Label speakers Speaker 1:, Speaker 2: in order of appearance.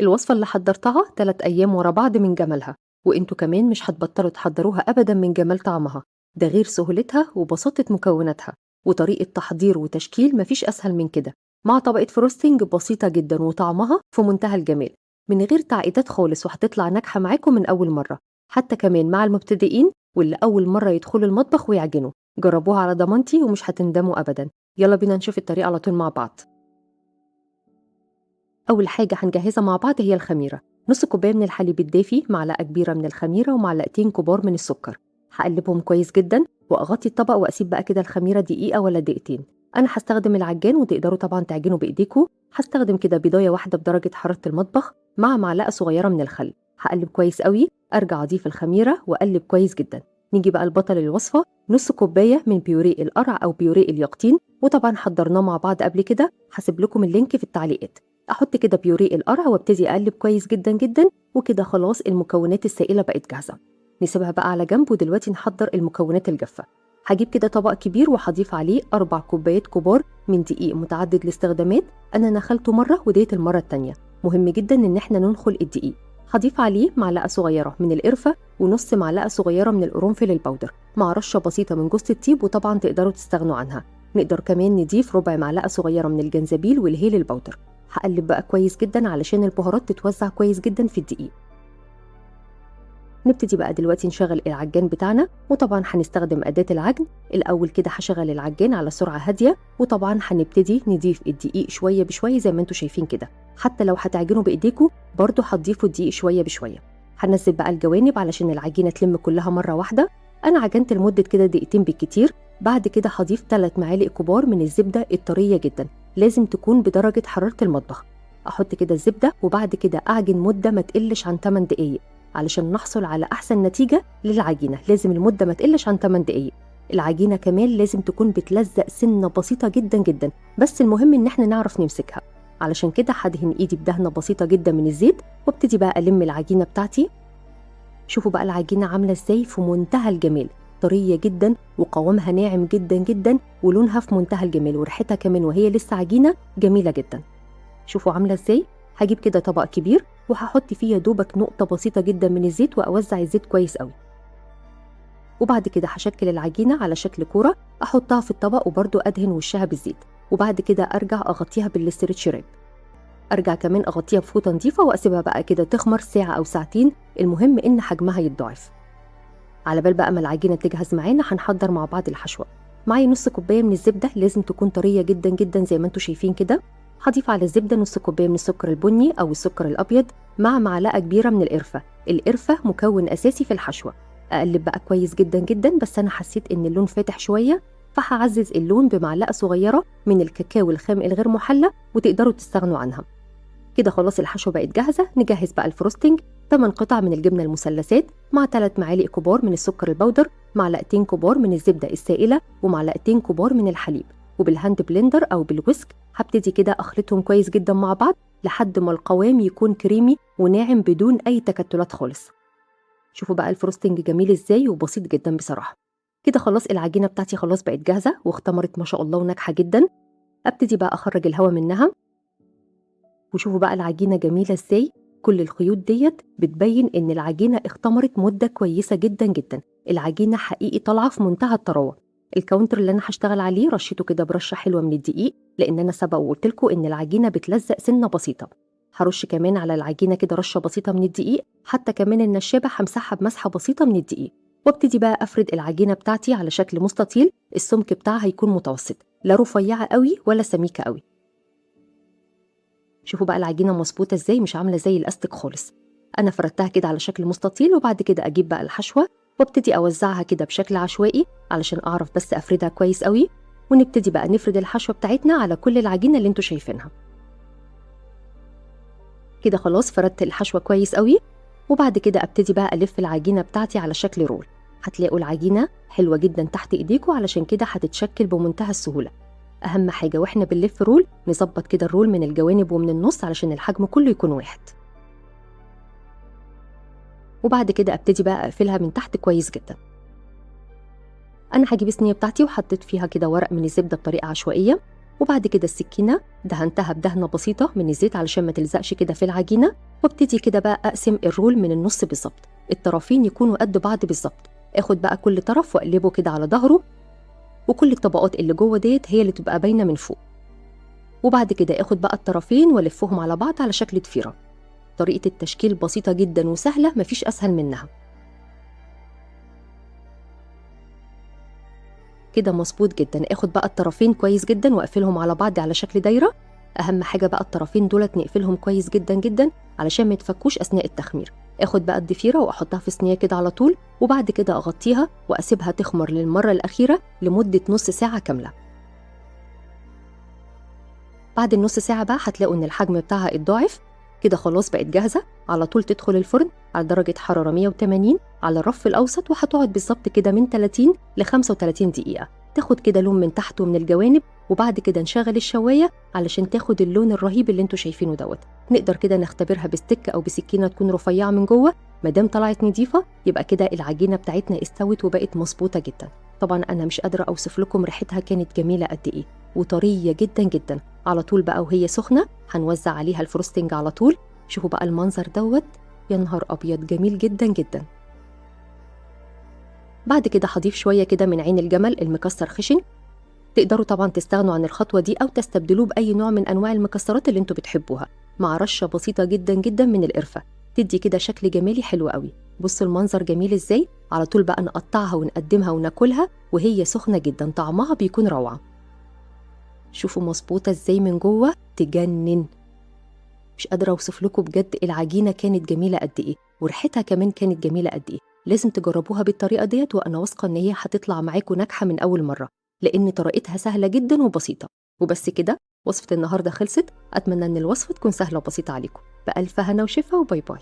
Speaker 1: الوصفة اللي حضرتها 3 أيام ورا بعض من جمالها، وانتوا كمان مش هتبطلوا تحضروها أبدا من جمال طعمها. ده غير سهولتها وبساطة مكوناتها، وطريقة تحضير وتشكيل مفيش أسهل من كده، مع طبقة فروستنج بسيطة جدا وطعمها في منتهى الجمال، من غير تعقيدات خالص، وهتطلع ناجحة معاكم من أول مرة، حتى كمان مع المبتدئين واللي أول مرة يدخلوا المطبخ ويعجنوا. جربوها على ضمانتي ومش هتندموا أبدا. يلا بينا نشوف الطريقة على طول مع بعض. أول حاجة هنجهزها مع بعض هي الخميرة. نص كوباية من الحليب الدافي، معلقة كبيرة من الخميرة، ومعلقتين كبار من السكر. هقلبهم كويس جدا وأغطي الطبق وأسيب بقى كده الخميرة دقيقة ولا دقيقتين. أنا هستخدم العجان وتقدروا طبعا تعجنوا بإيديكوا. هستخدم كده بيضاية واحدة بدرجة حرارة المطبخ مع معلقة صغيرة من الخل. هقلب كويس قوي، أرجع أضيف الخميرة وأقلب كويس جدا. نيجي بقى البطل الوصفة، نص كوباية من بيوريه القرع أو بيوريه اليقطين، وطبعا حضرناه مع بعض قبل كده، هسيب لكم اللينك في التعليقات. احط كده بيوريه القرع وابتدي اقلب كويس جدا جدا، وكده خلاص المكونات السائله بقت جاهزه. نسيبها بقى على جنب، ودلوقتي نحضر المكونات الجافه. هجيب كده طبق كبير وهضيف عليه 4 كوبايات كبار من دقيق متعدد الاستخدامات. انا نخلته مره وديت المره التانيه. مهم جدا ان احنا ننخل الدقيق. هضيف عليه معلقه صغيره من القرفه ونص معلقه صغيره من القرنفل البودر، مع رشه بسيطه من جوز الطيب، وطبعا تقدروا تستغنوا عنها. نقدر كمان نضيف ربع معلقه صغيره من الجنزبيل والهيل البودر. هقلب بقى كويس جدا علشان البهارات تتوزع كويس جدا في الدقيق. نبتدي بقى دلوقتي نشغل العجان بتاعنا، وطبعا هنستخدم أداة العجن. الأول كده هشغل العجان على سرعة هادية، وطبعا هنبتدي نضيف الدقيق شوية بشوية زي ما انتوا شايفين كده. حتى لو هتعجنوا بإيديكوا برضو هتضيفوا الدقيق شوية بشوية. هنزل بقى الجوانب علشان العجينة تلم كلها مرة واحدة. أنا عجنت لمدة كده دقيقتين بالكتير. بعد كده هضيف 3 معالق كبار من الزبدة الطرية جدا، لازم تكون بدرجة حرارة المطبخ. أحط كده الزبدة وبعد كده أعجن مدة ما تقلش عن 8 دقايق. علشان نحصل على أحسن نتيجة للعجينة لازم المدة ما تقلش عن 8 دقايق. العجينة كمان لازم تكون بتلزق سنة بسيطة جدا جدا، بس المهم إن احنا نعرف نمسكها. علشان كده هدهن إيدي بدهنة بسيطة جدا من الزيت، وابتدي بقى ألم العجينة بتاعتي. شوفوا بقى العجينة عاملة إزاي، في منتهى الجمال، طرية جدا وقوامها ناعم جدا جدا، ولونها في منتهى الجمال، وريحتها كمان وهي لسه عجينة جميلة جدا. شوفوا عاملة إزاي. هجيب كده طبق كبير وهحط فيه يا دوبك نقطة بسيطة جدا من الزيت، وأوزع الزيت كويس قوي. وبعد كده هشكل العجينة على شكل كورة، أحطها في الطبق وبرضو أدهن وشها بالزيت، وبعد كده أرجع أغطيها بالاسترتش راب. أرجع كمان أغطيها بفوطة نظيفة وأسيبها بقى كده تخمر ساعة أو ساعتين، المهم إن حجمها يتضاعف. على بال بقى ما العجينة تجهز معانا هنحضر مع بعض الحشوة. معايا نص كوباية من الزبدة، لازم تكون طرية جدا جدا زي ما انتوا شايفين كده. هضيف على الزبدة نص كوباية من السكر البني أو السكر الأبيض، مع معلقة كبيرة من القرفة. القرفة مكون أساسي في الحشوة. أقلب بقى كويس جدا جدا، بس أنا حسيت إن اللون فاتح شوية، فهعزز اللون بمعلقة صغيرة من الكاكاو الخام الغير محلى، وتقدروا تستغنوا عنها. كده خلاص الحشوة بقت جاهزة. نجهز بقى الفروستنج. 8 قطع من الجبنة المثلثات، مع 3 معالق كبار من السكر البودر، معلقتين كبار من الزبدة السائلة، ومعلقتين كبار من الحليب. وبالهاند بلندر أو بالويسك هبتدي كده أخلطهم كويس جدا مع بعض لحد ما القوام يكون كريمي وناعم بدون أي تكتلات خالص. شوفوا بقى الفروستنج جميل إزاي وبسيط جدا بصراحة. كده خلاص العجينة بتاعتي خلاص بقت جاهزة واختمرت ما شاء الله وناجحة جدا. أبتدي بقى أخرج الهواء منها، وشوفوا بقى العجينة جميلة ازاي. كل الخيوط ديت بتبين ان العجينة اختمرت مدة كويسة جدا جدا. العجينة حقيقي طالعة في منتهى الطراوة. الكاونتر اللي انا هشتغل عليه رشيته كده برشة حلوة من الدقيق، لان انا سبق وقلت لكم ان العجينة بتلزق سنة بسيطة. هرش كمان على العجينة كده رشة بسيطة من الدقيق، حتى كمان النشابة همسحها بمسحة بسيطة من الدقيق. وابتدي بقى افرد العجينة بتاعتي على شكل مستطيل، السمك بتاعها هيكون متوسط، لا رفيعة قوي ولا سميكة قوي. شوفوا بقى العجينة مظبوطة ازاي، مش عاملة زي الاستيك خالص. انا فردتها كده على شكل مستطيل، وبعد كده اجيب بقى الحشوة وابتدي اوزعها كده بشكل عشوائي علشان اعرف بس افردها كويس قوي. ونبتدي بقى نفرد الحشوة بتاعتنا على كل العجينة اللي انتوا شايفينها. كده خلاص فردت الحشوة كويس قوي، وبعد كده ابتدي بقى الف العجينة بتاعتي على شكل رول. هتلاقوا العجينة حلوة جدا تحت ايديكوا، علشان كده هتتشكل بمنتهى السهولة. اهم حاجة واحنا بنلف رول نظبط كده الرول من الجوانب ومن النص علشان الحجم كله يكون واحد. وبعد كده ابتدي بقى اقفلها من تحت كويس جدا. انا هجيب الصينيه بتاعتي وحطيت فيها كده ورق من الزبده بطريقه عشوائيه، وبعد كده السكينة دهنتها بدهنة بسيطة من الزيت علشان ما تلزقش كده في العجينة، وابتدي كده بقى أقسم الرول من النص بالظبط، الطرفين يكونوا قد بعض بالظبط. اخد بقى كل طرف واقلبه كده على ظهره، وكل الطبقات اللي جوه ديت هي اللي تبقى باينة من فوق. وبعد كده اخد بقى الطرفين والفهم على بعض على شكل ضفيرة. طريقة التشكيل بسيطة جدا وسهلة، مفيش أسهل منها. كده مظبوط جدا. اخد بقى الطرفين كويس جدا واقفلهم على بعض على شكل دايرة. أهم حاجة بقى الطرفين دولت نقفلهم كويس جدا جدا علشان ما يتفكوش أثناء التخمير. اخد بقى الضفيرة واحطها في صينية كده على طول، وبعد كده اغطيها واسيبها تخمر للمرة الأخيرة لمدة نص ساعة كاملة. بعد النص ساعة بقى هتلاقوا إن الحجم بتاعها اتضاعف. كده خلاص بقت جاهزة. على طول تدخل الفرن على درجة حرارة 180 على الرف الأوسط، وهتقعد بالظبط كده من 30 ل 35 دقيقة. تاخد كده لون من تحت ومن الجوانب، وبعد كده نشغل الشواية علشان تاخد اللون الرهيب اللي انتوا شايفينه دوت. نقدر كده نختبرها بستك أو بسكينة تكون رفيعة من جوه. مادام طلعت نضيفة يبقى كده العجينة بتاعتنا استوت وبقت مظبوطة جدا. طبعا أنا مش قادرة أوصف لكم ريحتها كانت جميلة قد إيه، وطرية جدا جدا. على طول بقى وهي سخنة هنوزع عليها الفروستنج على طول. شوفوا بقى المنظر دوت، يا نهار أبيض، جميل جدا جدا. بعد كده هضيف شوية كده من عين الجمل المكسر خشن. تقدروا طبعا تستغنوا عن الخطوة دي أو تستبدلوه بأي نوع من أنواع المكسرات اللي انتوا بتحبوها، مع رشة بسيطة جدا جدا من القرفة. تدي كده شكل جمالي حلو قوي. بصوا المنظر جميل ازاي. على طول بقى نقطعها ونقدمها وناكلها وهي سخنة جدا، طعمها بيكون روعة. شوفوا مظبوطة ازاي من جوه، تجنن. مش قادرة اوصف لكم بجد العجينة كانت جميلة قد ايه، وريحتها كمان كانت جميلة قد ايه. لازم تجربوها بالطريقة ديت، وانا واثقة ان هي هتطلع معاكم ناجحة من اول مرة، لان طريقتها سهلة جدا وبسيطة. وبس كده، وصفة النهاردة خلصت. اتمنى ان الوصفة تكون سهلة وبسيطة عليكم. بألف هنا وشفا، وباي باي.